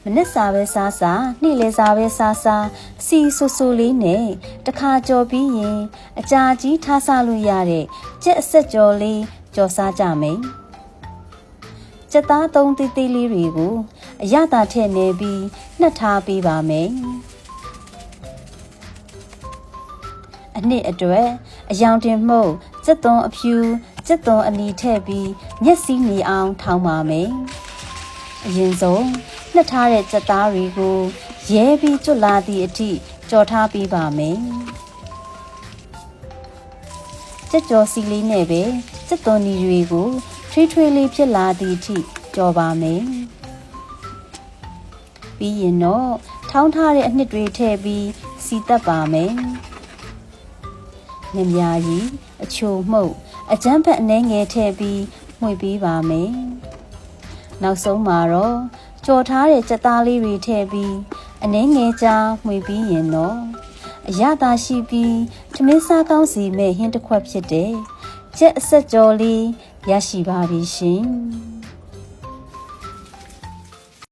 မနစ်စာပဲစားစားနေ့လယ်စာပဲစားစားစီဆူဆူလေးနဲ့တခါကြော်ပြီးရင်အကြာကြီးထားစားလို့ရတဲ့ကြက်အဆက်ကြော်လေးကြော်စားကြမယ်ကြက်သားသုံးသေးသေးလေးတွေကိုအရသာထည့်နေပြီးနှက်ထားပေးပါမယ်အနှစ်အတွက်အယောင်တင်မှုတ်ကြက်သွန်အဖြူကြက်သွန်အနီထည့်ပြီးမျက်စိမြည်အောင်ထောင်းပါမယ်အရင်ဆုံးနှက်ထားတဲ့ကြက်သားတွေကိုရဲပြီးကျွတ်လာသည့်အထိကြော်ထားပေးပါမယ်ကြက်ကြော်စီလေးနဲ့ပဲကြက်သွန်နီတွေကိုထွေးထွေးလေးဖြစ်လာသည့်အထိကြော်ပါမယ်ပြီးရင်တော့ထောင်းထားတဲ့အနှစ်တွေထည့်ပြီးစီတက်ပါမယ်ငမြာကြီးအချိုမှုတ်အကြမ်းဖက်အနှဲငယ်ထည့်ပြီးမှွေပေးပါမယ်နောက်ဆုံးမှာတော့ကြော်ထားတဲ့ကြက်သားလေးတွေထည့်ပြီးအနှဲငယ်ကြားမှွေပြီးရင်တော့အရသာရှိပြီးထမင်းစားကောင်းစီမဲ့ဟင်းတစ်ခွက်ဖြစ်တဲ့ကြက်အဆက်ကြော်လေးရရှိပါပြီရှင်